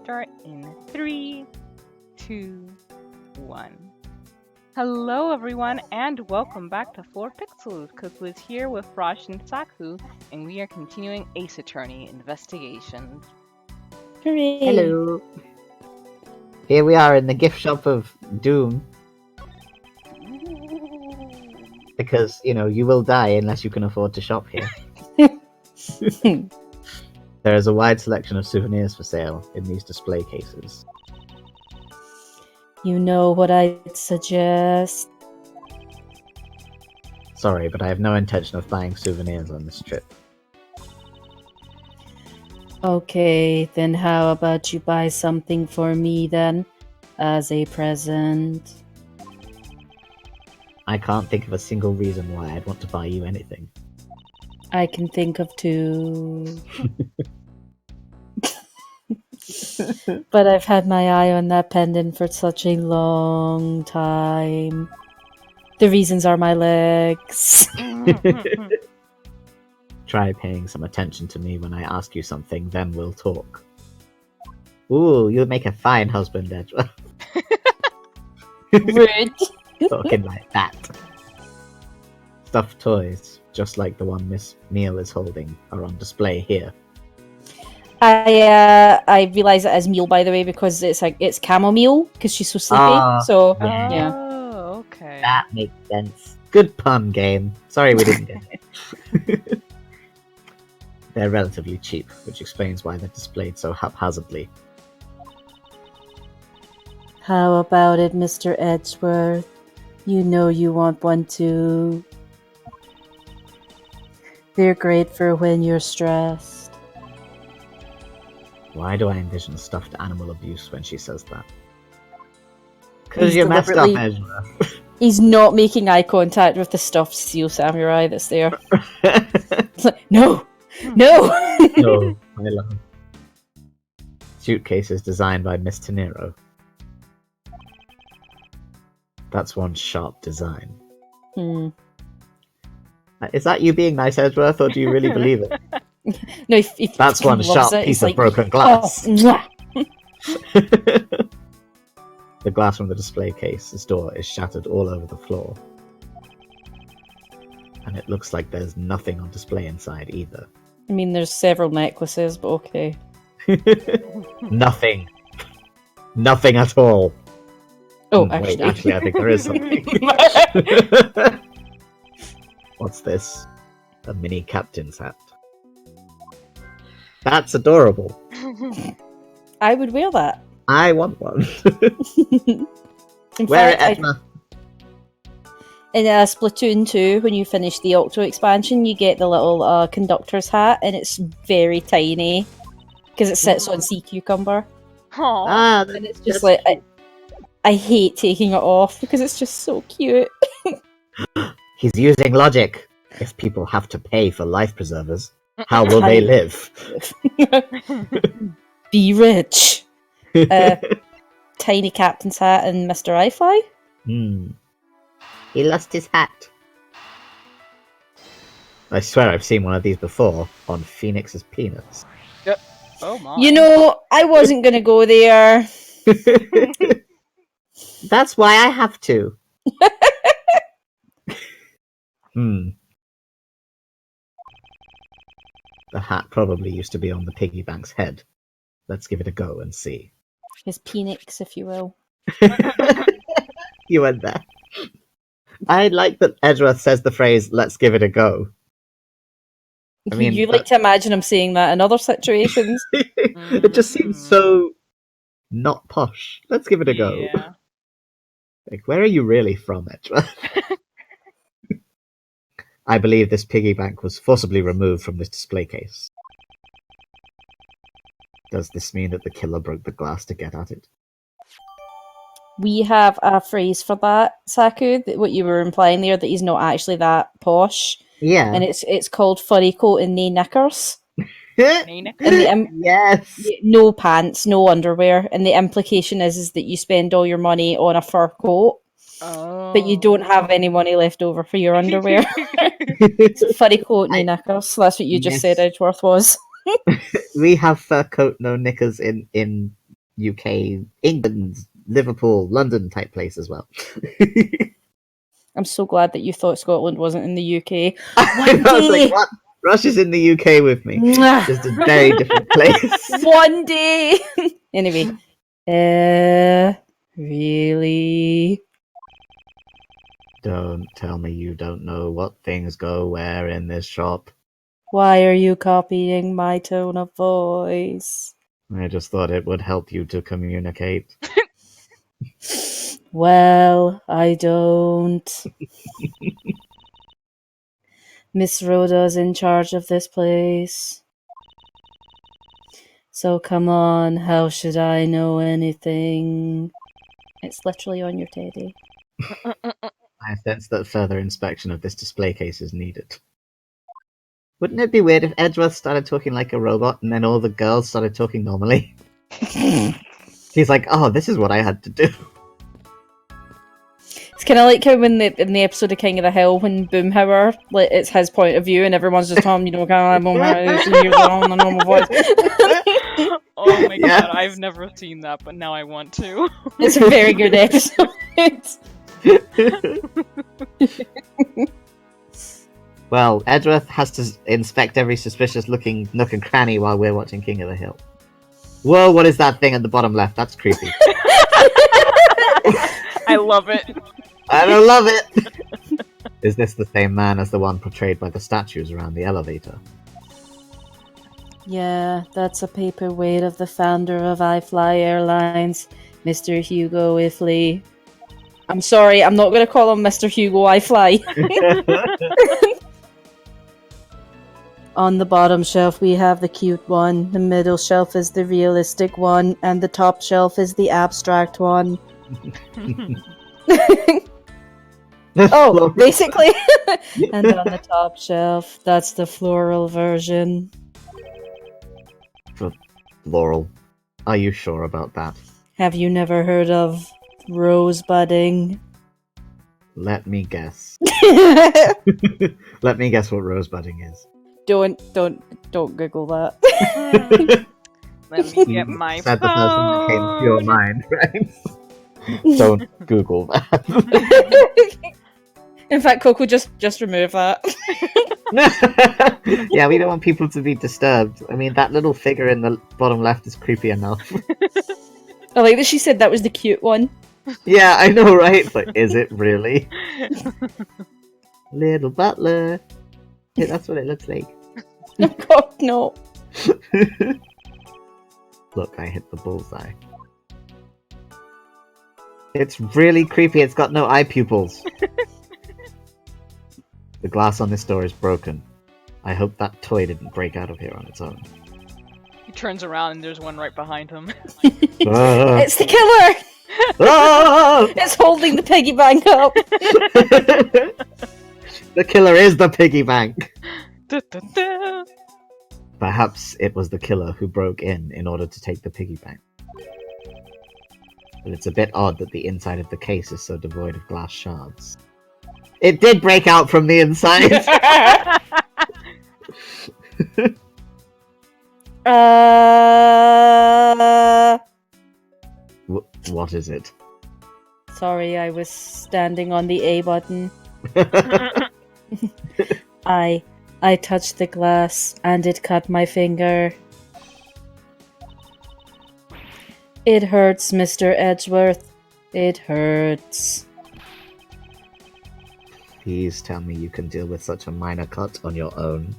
start in 3, 2, 1. Hello, everyone, and welcome back to 4 Pixels. Cuckoo is here with Raj and Saku, and we are continuing Ace Attorney investigations. Hooray! Hello. Here we are in the gift shop of Doom. Because, you will die unless you can afford to shop here. There is a wide selection of souvenirs for sale in these display cases. You know what I'd suggest? Sorry, but I have no intention of buying souvenirs on this trip. Okay, then how about you buy something for me then, as a present? I can't think of a single reason why I'd want to buy you anything. I can think of two. But I've had my eye on that pendant for such a long time. The reasons are my legs. Try paying some attention to me when I ask you something, then we'll talk. Ooh, you'll make a fine husband, Edra. Rude. Talking like that. Stuffed toys, just like the one Miss Neal is holding, are on display here. I realise it is meal, by the way, because it's chamomile because she's so sleepy. So yeah. Oh, okay. That makes sense. Good pun, game. Sorry we didn't get it. They're relatively cheap, which explains why they're displayed so haphazardly. How about it, Mr. Edgeworth? You know you want one too. They're great for when you're stressed. Why do I envision stuffed animal abuse when she says that? Because you're messed up, Ezra. He's not making eye contact with the stuffed steel samurai that's there. It's like, no! No, my love. Suitcases designed by Miss Tenero. That's one sharp design. Is that you being nice, Edgeworth, or do you really believe it? No, if that's one sharp piece of broken glass. Oh, the glass from the display case's door is shattered all over the floor. And it looks like there's nothing on display inside either. I mean, there's several necklaces, but okay. Nothing. Nothing at all. Oh, Wait, actually, I think there is something. What's this? A mini captain's hat. That's adorable. I would wear that. I want one. Wear it, Edna. In Splatoon 2, when you finish the Octo expansion, you get the little conductor's hat, and it's very tiny because it sits on Sea Cucumber. Aww. And it's just like I hate taking it off because it's just so cute. He's using logic. If people have to pay for life preservers, how will they live? Be rich. Tiny captain's hat and Mr. iFly. He lost his hat. I swear I've seen one of these before on Phoenix's peanuts. Yep. Oh my. You know, I wasn't gonna go there. That's why I have to. The hat probably used to be on the piggy bank's head. Let's give it a go and see. His penix, if you will. You went there. I like that Edgeworth says the phrase, let's give it a go. I mean, you like to imagine him saying that in other situations. It just seems so not posh. Let's give it a go. Yeah. Like, where are you really from, Edgeworth? I believe this piggy bank was forcibly removed from this display case. Does this mean that the killer broke the glass to get at it? We have a phrase for that, Saku, what you were implying there, that he's not actually that posh. Yeah. And it's called furry coat and nae knickers. Yes. No pants, no underwear. And the implication is that you spend all your money on a fur coat, but you don't have any money left over for your underwear. Furry coat, nae knickers. So that's what you just said Edgeworth was. We have fur coat, no knickers in UK, England, Liverpool, London type place as well. I'm so glad that you thought Scotland wasn't in the UK. I was like, what? Russia's in the UK with me. Just a very different place. One day. Anyway. Really? Don't tell me you don't know what things go where in this shop. Why are you copying my tone of voice? I just thought it would help you to communicate. Well, I don't. Miss Rhoda's in charge of this place. So come on, how should I know anything? It's literally on your teddy. I sense that further inspection of this display case is needed. Wouldn't it be weird if Edgeworth started talking like a robot and then all the girls started talking normally? He's like, oh, this is what I had to do. It's kind of like how in the episode of King of the Hill when Boomhauer, like, it's his point of view and everyone's just telling him, kind of like Boomhauer a normal voice. Oh my god, I've never seen that, but now I want to. It's a very good episode. Well, Edgeworth has to inspect every suspicious looking nook and cranny while we're watching King of the Hill. Whoa, what is that thing at the bottom left? That's creepy. I love it. I don't love it! Is this the same man as the one portrayed by the statues around the elevator? Yeah, that's a paperweight of the founder of iFly Airlines, Mr. Hugo Ifley. I'm sorry, I'm not going to call him Mr. Hugo iFly. On the bottom shelf we have the cute one, the middle shelf is the realistic one, and the top shelf is the abstract one. Oh, basically. And on the top shelf, that's the floral version. Laurel, are you sure about that? Have you never heard of rosebudding? Let me guess. Let me guess what rosebudding is. Don't Google that. Let me get my Said the person that came to your phone. mind, right? Don't Google that. In fact, Coco, just remove that. Yeah, we don't want people to be disturbed. I mean, that little figure in the bottom left is creepy enough. I like that she said that was the cute one. Yeah, I know, right? But is it really? Little butler. Yeah, that's what it looks like. Oh god, no. Look, I hit the bullseye. It's really creepy. It's got no eye pupils. The glass on this door is broken. I hope that toy didn't break out of here on its own. He turns around and there's one right behind him. Ah! It's the killer! Ah! It's holding the piggy bank up. The killer is the piggy bank. Da, da, da. Perhaps it was the killer who broke in order to take the piggy bank. But it's a bit odd that the inside of the case is so devoid of glass shards. It did break out from the inside! What is it? Sorry, I was standing on the A button. I touched the glass and it cut my finger. It hurts, Mr. Edgeworth. It hurts. Please tell me you can deal with such a minor cut on your own.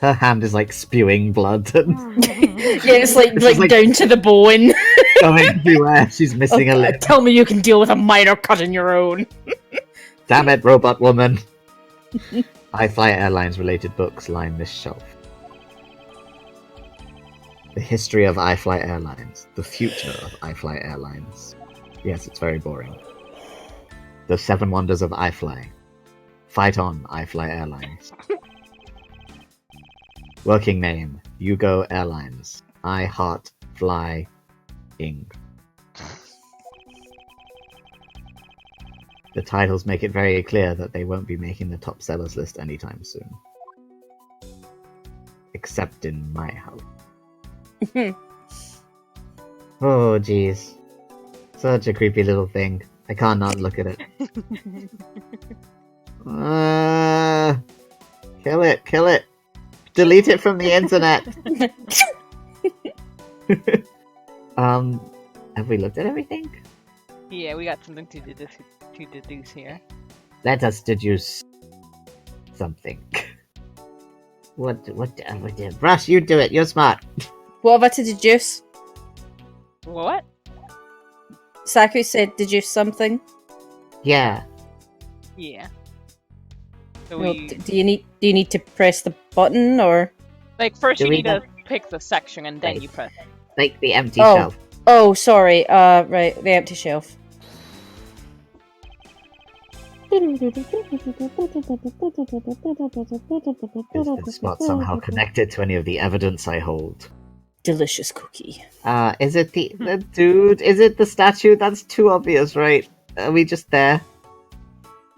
Her hand is like spewing blood and Yeah, it's like like- down to the bone. going everywhere. She's missing a lip. Tell me you can deal with a minor cut on your own. Damn it, robot woman! iFly Airlines related books line this shelf. The history of iFly Airlines. The future of iFly Airlines. Yes, it's very boring. The 7 Wonders of iFly. Fight on, iFly Airlines. Working name, Yugo Airlines. I Heart Fly Ing. The titles make it very clear that they won't be making the top sellers list anytime soon. Except in my house. Oh, jeez. Such a creepy little thing. I can't not look at it. Kill it, kill it. Delete it from the internet. Have we looked at everything? Yeah, we got something to deduce here. Let us deduce something. What, Brush, you do it, you're smart. What have I to deduce? What? Saku said deduce something. Yeah. Yeah. So Well, we do you need to press the button or? like first Do you we need not- to pick the section and then Right. you press. Like the empty Oh. shelf. Oh, sorry. Right, the empty shelf. Is this spot somehow connected to any of the evidence I hold? Delicious cookie. Is it the dude? Is it the statue? That's too obvious, right? Are we just there?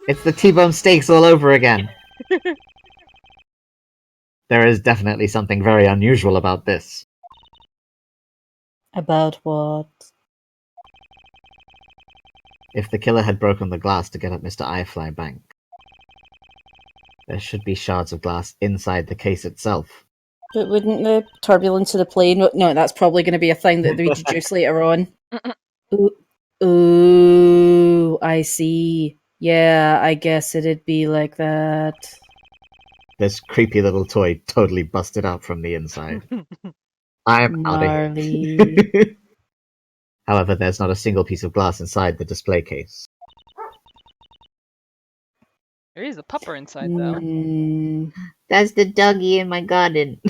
It's the T-bone steaks all over again. There is definitely something very unusual about this. About what? If the killer had broken the glass to get at Mr. Eyefly Bank, there should be shards of glass inside the case itself. But wouldn't the turbulence of the plane? No, that's probably going to be a thing that they deduce later on. Ooh, I see. Yeah, I guess it'd be like that. This creepy little toy totally busted out from the inside. I'm out of Gnarly. here. However, there's not a single piece of glass inside the display case. There is a pupper inside though. That's the doggy in my garden.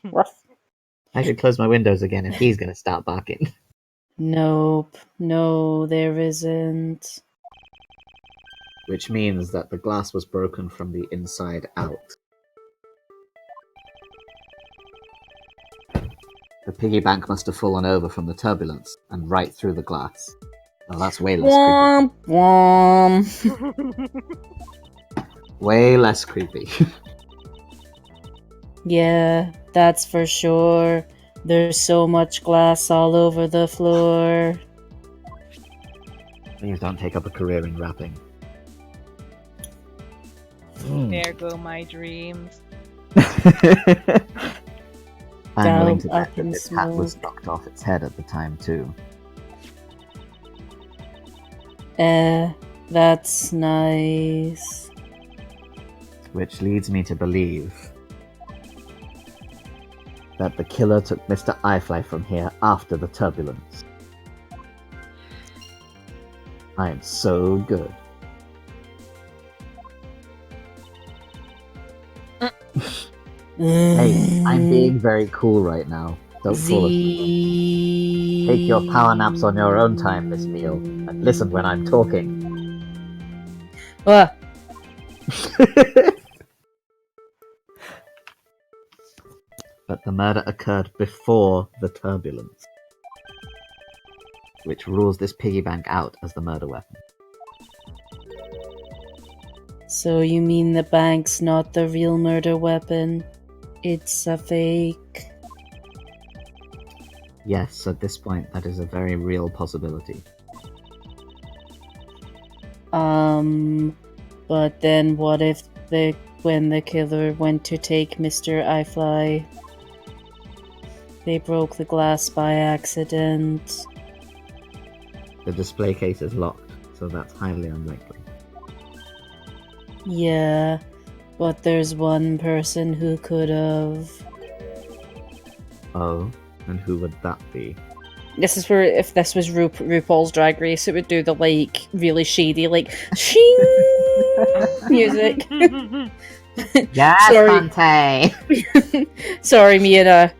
Rough. I should close my windows again if he's gonna start barking. Nope. No, there isn't. Which means that the glass was broken from the inside out. The piggy bank must have fallen over from the turbulence and right through the glass. Oh, that's way less Womp womp. creepy. Way less creepy. Yeah, that's for sure. There's so much glass all over the floor. Please don't take up a career in rapping. There go my dreams. I'm willing to Down, bet up that in this hat was smoke. knocked off its head at the time too. That's nice. Which leads me to believe that the killer took Mr. Eyefly from here after the turbulence. I am so good. Hey, I'm being very cool right now. Don't fool us. Take your power naps on your own time, Miss Meal, and listen when I'm talking. What? But the murder occurred before the turbulence, which rules this piggy bank out as the murder weapon. So you mean the bank's not the real murder weapon? It's a fake. Yes, at this point, that is a very real possibility. But then what if when the killer went to take Mr. Eyefly, they broke the glass by accident? The display case is locked, so that's highly unlikely. Yeah, but there's one person who could have. Oh, and who would that be? This is where, if this was RuPaul's Drag Race, it would do the, like, really shady, like, shing music. Yes, Sorry. Conte! Sorry, me and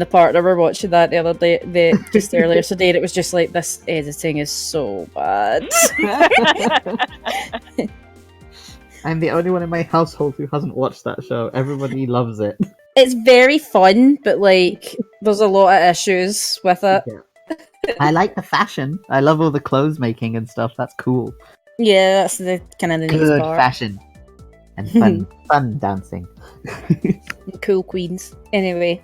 the partner were watching that the other day, just earlier today, and it was just like, this editing is so bad. I'm the only one in my household who hasn't watched that show. Everybody loves it. It's very fun, but, like, there's a lot of issues with it. Yeah. I like the fashion. I love all the clothes making and stuff. That's cool. Yeah, that's the kind of the neat Good part. fashion. And fun dancing. Cool queens. Anyway,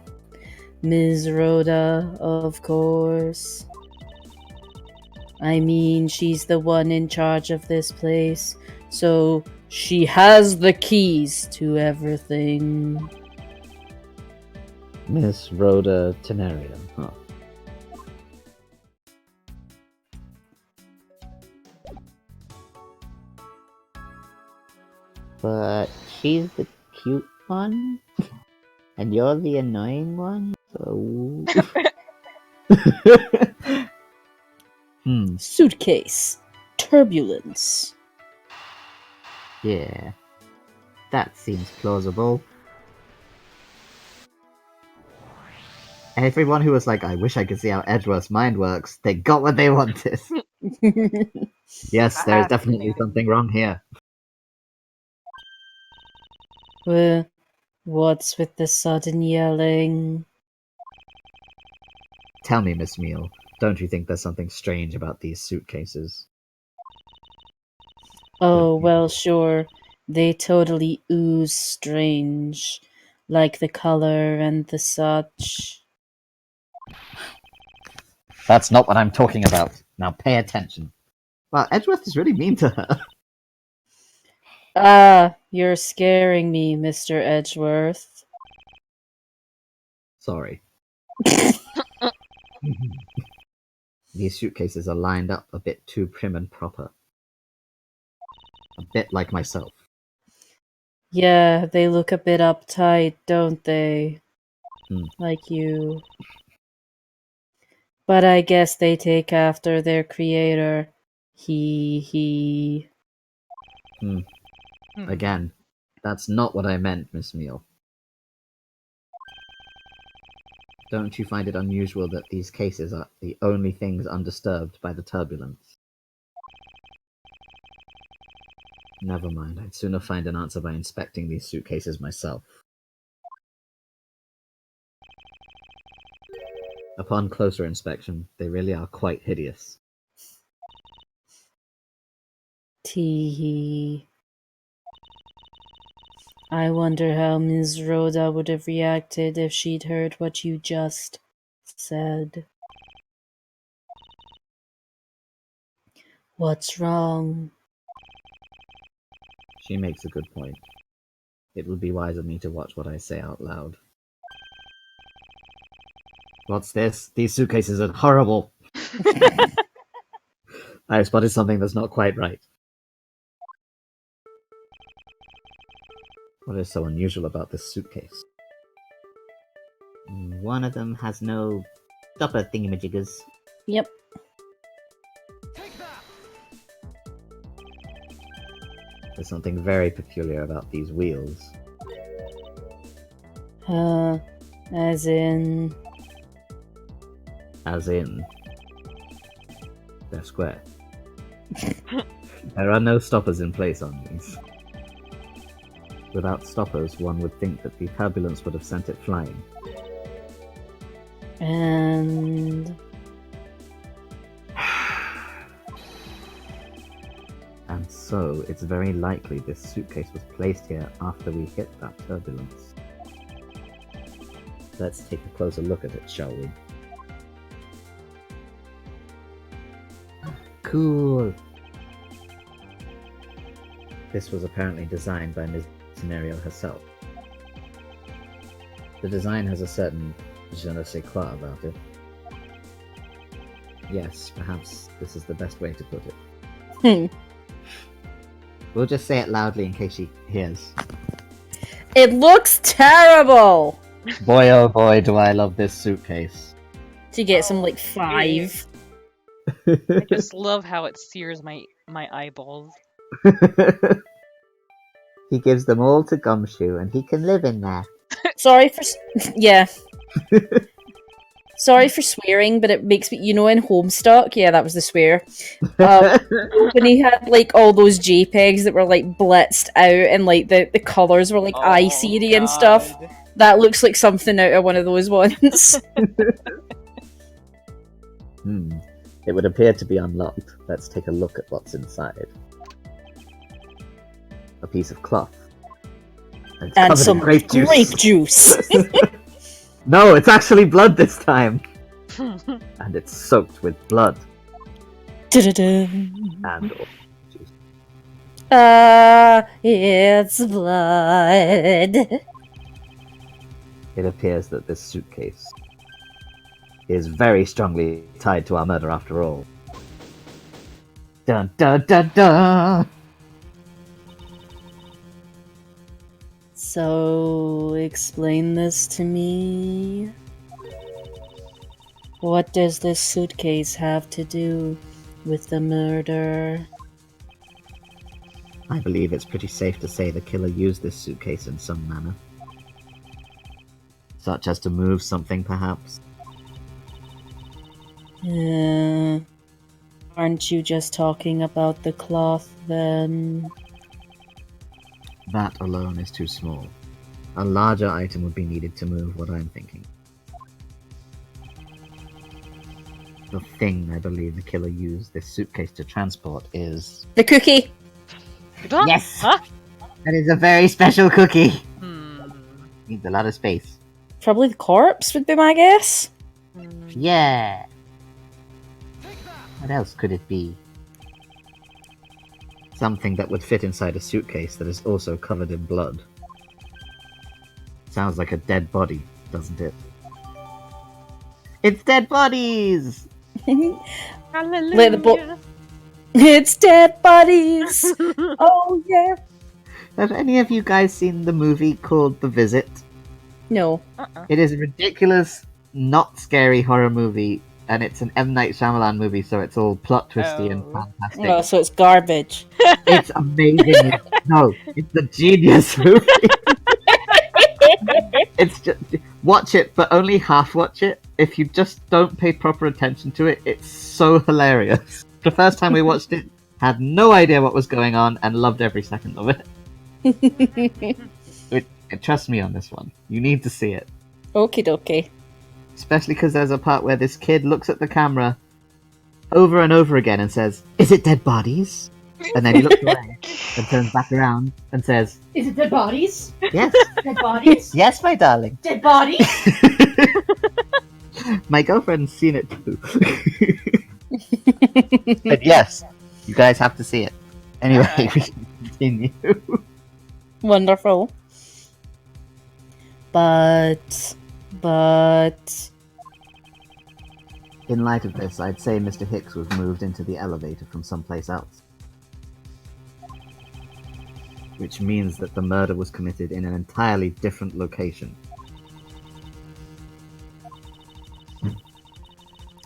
Ms. Rhoda, of course. I mean, she's the one in charge of this place, so she has the keys to everything. Miss Rhoda Tenarian, huh? But she's the cute one, and you're the annoying one, so... Suitcase. Turbulence. Yeah, that seems plausible. Everyone who was like, I wish I could see how Edgeworth's mind works, they got what they wanted. Yes, there is definitely something wrong here. Well, what's with the sudden yelling? Tell me, Miss Meal, don't you think there's something strange about these suitcases? Oh, well, sure. They totally ooze strange. Like the color and the such. That's not what I'm talking about. Now pay attention. Wow, Edgeworth is really mean to her. Ah, you're scaring me, Mr. Edgeworth. Sorry. These suitcases are lined up a bit too prim and proper. A bit like myself. Yeah, they look a bit uptight, don't they? Hmm. Like you. But I guess they take after their creator. He. Again, that's not what I meant, Miss Meal. Don't you find it unusual that these cases are the only things undisturbed by the turbulence? Never mind, I'd sooner find an answer by inspecting these suitcases myself. Upon closer inspection, they really are quite hideous. Tee. I wonder how Ms. Rhoda would have reacted if she'd heard what you just said. What's wrong? She makes a good point. It would be wise of me to watch what I say out loud. What's this? These suitcases are horrible. I have spotted something that's not quite right. What is so unusual about this suitcase? One of them has no stopper thingamajiggers. Yep. There's something very peculiar about these wheels. As in... As in... they're square. There are no stoppers in place on these. Without stoppers, one would think that the turbulence would have sent it flying. And... And so, it's very likely this suitcase was placed here after we hit that turbulence. Let's take a closer look at it, shall we? Cool! This was apparently designed by Ms. Scenario herself. The design has a certain je ne sais quoi about it. Yes, perhaps this is the best way to put it. We'll just say it loudly in case she hears. It looks terrible! Boy oh boy do I love this suitcase. To get some, like, 5. I just love how it sears my eyeballs. He gives them all to Gumshoe and he can live in there. Sorry for... yeah. Sorry for swearing, but it makes me... You know in Homestuck? Yeah, that was the swear. When he had, like, all those JPEGs that were, like, blitzed out and, like, the colours were, like, eye-seedy and stuff. That looks like something out of one of those ones. It would appear to be unlocked. Let's take a look at what's inside. A piece of cloth. And some grape juice. No, it's actually blood this time! And it's soaked with blood. Dun-dun-dun. And It's blood. it appears that this suitcase is very strongly tied to our murder after all. Dun dun dun dun! So, explain this to me. What does this suitcase have to do with the murder? I believe it's pretty safe to say the killer used this suitcase in some manner. Such as to move something, perhaps. Aren't you just talking about the cloth then? That alone is too small. A larger item would be needed to move what I'm thinking. The thing I believe the killer used this suitcase to transport is... The cookie! Yes! Huh? That is a very special cookie! Hmm. Needs a lot of space. Probably the corpse would be my guess. Yeah! What else could it be? Something that would fit inside a suitcase that is also covered in blood. Sounds like a dead body, doesn't it? It's dead bodies! Hallelujah. Let the It's dead bodies! Oh yeah! Have any of you guys seen the movie called The Visit? No. It is a ridiculous, not scary horror movie, and it's an M. Night Shyamalan movie, so it's all plot twisty and Oh. fantastic. Oh, so it's garbage. It's amazing. No, it's a genius movie. It's just watch it, but only half watch it. If you just don't pay proper attention to it, it's so hilarious. The first time we watched it, had no idea what was going on and loved every second of it. Trust me on this one. You need to see it. Okie dokie. Especially because there's a part where this kid looks at the camera over and over again and says, "Is it dead bodies?" And then he looks away and turns back around and says, Is it dead bodies? "Yes, Dead bodies? yes, my darling." Dead bodies? My girlfriend's seen it too. But yes, you guys have to see it. Anyway, we can continue. Wonderful. But... In light of this, I'd say Mr. Hicks was moved into the elevator from someplace else. Which means that the murder was committed in an entirely different location.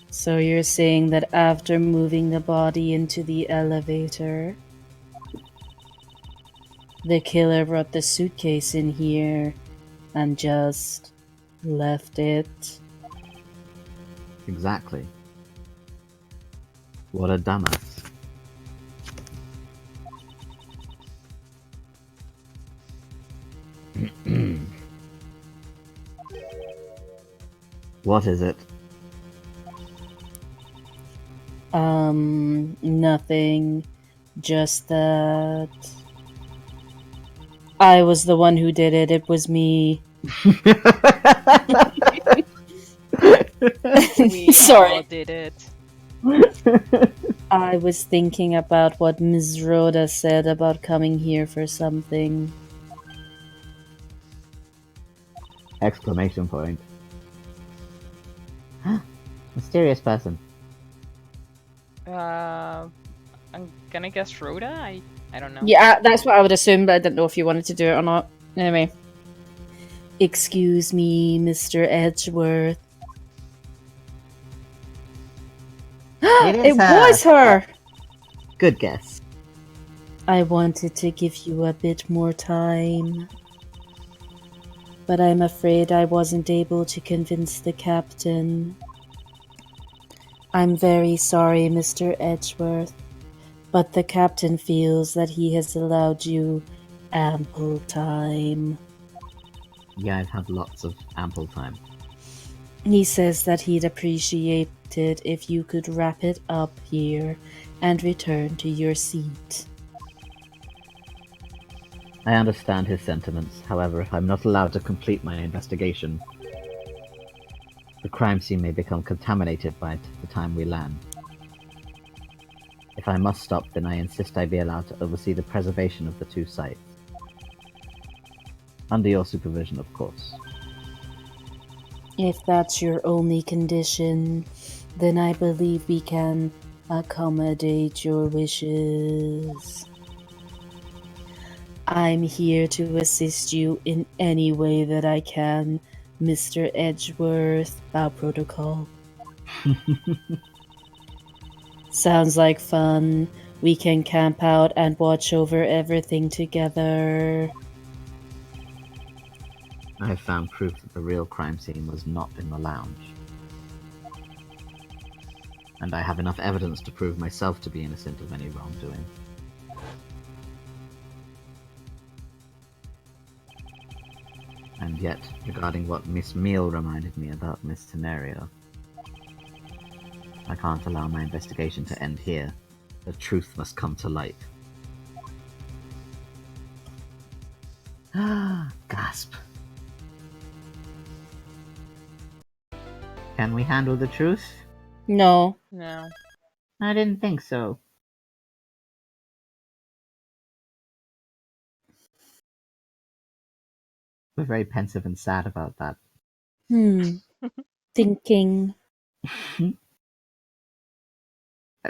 So you're saying that after moving the body into the elevator, the killer brought the suitcase in here and just left it? Exactly. What a dumbass. What is it? Nothing. Just that... I was the one who did it. It was me. We Sorry. all did it. I was thinking about what Ms. Rhoda said about coming here for something. Exclamation point. Mysterious person. I'm gonna guess Rhoda. I don't know. Yeah, that's what I would assume, but I didn't know if you wanted to do it or not. Anyway. Excuse me, Mr. Edgeworth. It was her! Good guess. I wanted to give you a bit more time. But I'm afraid I wasn't able to convince the captain. I'm very sorry, Mr. Edgeworth, but the captain feels that he has allowed you ample time. Yeah, I've had lots of ample time. He says that he'd appreciate it if you could wrap it up here and return to your seat. I understand his sentiments. However, I'm not allowed to complete my investigation. The crime scene may become contaminated by the time we land. If I must stop, then I insist I be allowed to oversee the preservation of the two sites. Under your supervision, of course. If that's your only condition, then I believe we can accommodate your wishes. I'm here to assist you in any way that I can, Mr. Edgeworth. Bow protocol. Sounds like fun. We can camp out and watch over everything together. I have found proof that the real crime scene was not in the lounge. And I have enough evidence to prove myself to be innocent of any wrongdoing. And yet, regarding what Miss Meal reminded me about Miss Tenerio, I can't allow my investigation to end here. The truth must come to light. Ah, gasp. Can we handle the truth? No. No. I didn't think so. We're very pensive and sad about that. Thinking. I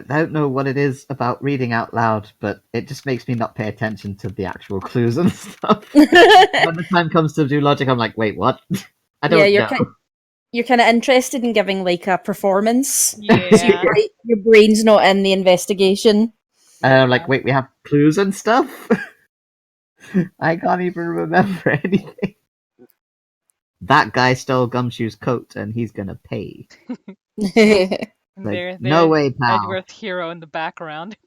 don't know what it is about reading out loud, but it just makes me not pay attention to the actual clues and stuff. When the time comes to do logic, I'm like, wait, what? I don't know. You're kind of interested in giving like a performance. Yeah. So your brain's not in the investigation. And I'm like, wait, we have clues and stuff? I can't even remember anything. That guy stole Gumshoe's coat, and he's gonna pay. And Like, no way, pal. Edgeworth hero in the background.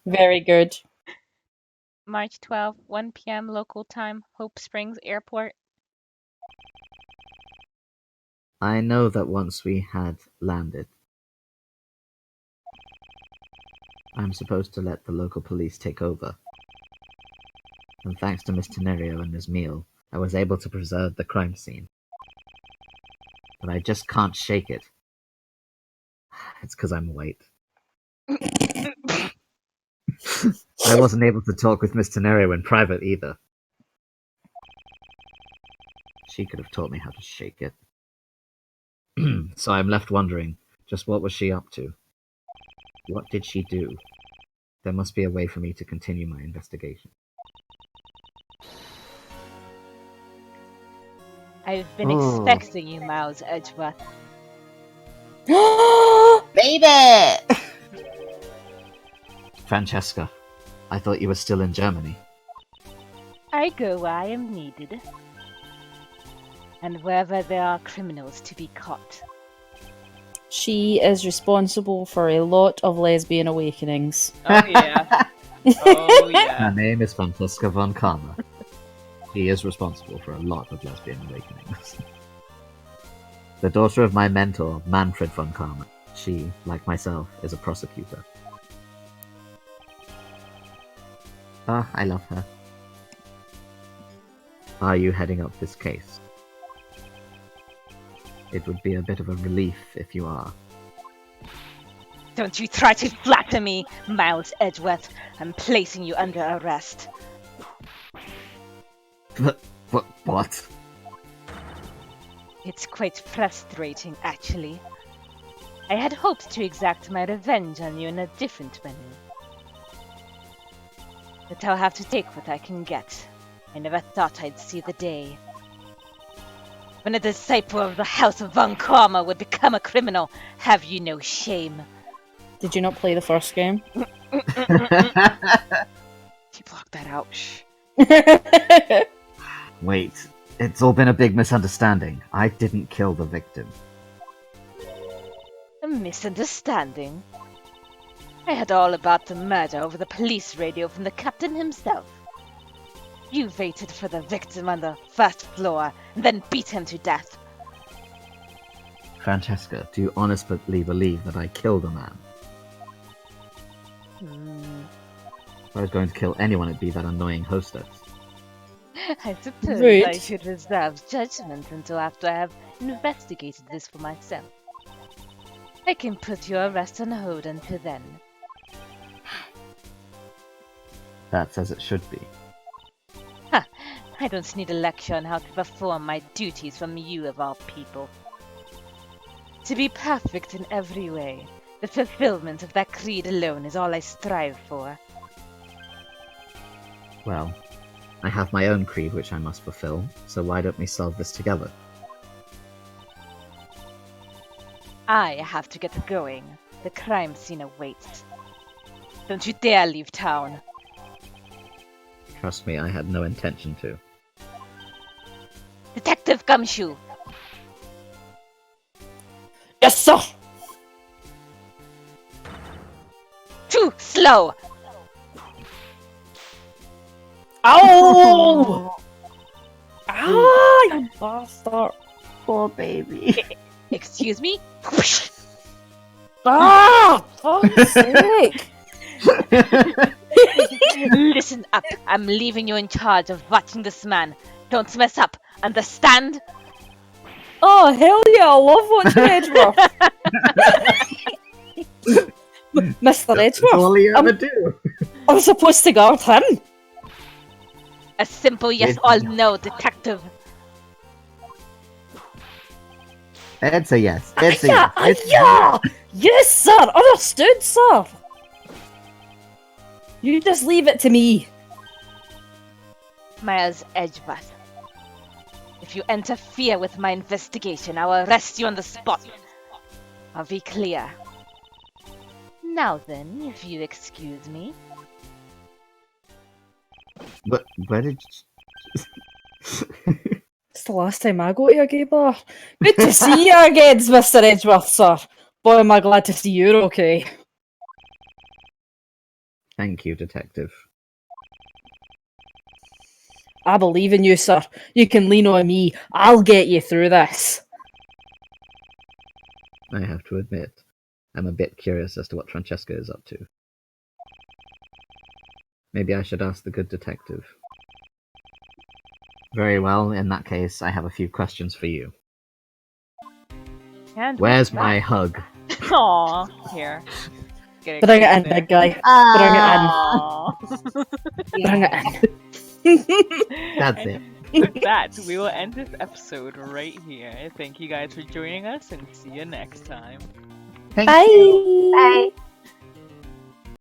Very good. March 12, 1 p.m. local time, Hope Springs Airport. I know that once we had landed, I'm supposed to let the local police take over. And thanks to Miss Tenerio and Miss Meal, I was able to preserve the crime scene. But I just can't shake it. It's because I'm white. I wasn't able to talk with Miss Tenerio in private either. She could have taught me how to shake it. So I'm left wondering, just what was she up to? What did she do? There must be a way for me to continue my investigation. I've been expecting you, Miles Edgeworth. Baby! Francesca, I thought you were still in Germany. I go where I am needed. And wherever there are criminals to be caught. She is responsible for a lot of lesbian awakenings. Oh yeah. Oh yeah. Her name is Francesca von Karma. She is responsible for a lot of lesbian awakenings. The daughter of my mentor, Manfred von Karma. She, like myself, is a prosecutor. Ah, I love her. Are you heading up this case? It would be a bit of a relief if you are. Don't you try to flatter me, Miles Edgeworth. I'm placing you under arrest. What? It's quite frustrating, actually. I had hoped to exact my revenge on you in a different manner. But I'll have to take what I can get. I never thought I'd see the day when a disciple of the House of Von Karma would become a criminal. Have you no shame? Did you not play the first game? She blocked that out. Shh. Wait, it's all been a big misunderstanding. I didn't kill the victim. A misunderstanding? I heard all about the murder over the police radio from the captain himself. You waited for the victim on the first floor and then beat him to death. Francesca, do you honestly believe that I killed a man? If I was going to kill anyone, it'd be that annoying hostess. I suppose Rude. I should reserve judgment until after I have investigated this for myself. I can put your arrest on hold until then. That's as it should be. I don't need a lecture on how to perform my duties from you of all people. To be perfect in every way, the fulfillment of that creed alone is all I strive for. Well, I have my own creed which I must fulfill, so why don't we solve this together? I have to get going. The crime scene awaits. Don't you dare leave town. Trust me, I had no intention to. Detective Gumshoe! Yes, sir! Too slow! Ow! Ah, you bastard! Poor baby. Excuse me? Ah, fuck's sake! Listen up. I'm leaving you in charge of watching this man. Don't mess up. Understand? Oh, hell yeah, I love watching Edgeworth! Mr. That's all Edgeworth, you ever do. I'm supposed to guard him. A simple yes or no, detective. It's a yes. It's a Yeah, yes. yeah! Yes, sir! Understood, sir! You just leave it to me. Miles Edgeworth. If you interfere with my investigation, I will arrest you on the spot. I'll be clear. Now then, if you excuse me. But where did It's the last time I go to a gay bar. Good to see you again, Mr. Edgeworth, sir. Boy, am I glad to see you're okay. Thank you, Detective. I believe in you, sir. You can lean on me. I'll get you through this. I have to admit, I'm a bit curious as to what Francesca is up to. Maybe I should ask the good detective. Very well, in that case, I have a few questions for you. And Where's my hug? Aw, here. Get Bring it in, big guy. Bring it in. Bring it in. That's it. With that, we will end this episode right here. Thank you guys for joining us and see you next time. Thank Bye. you. Bye.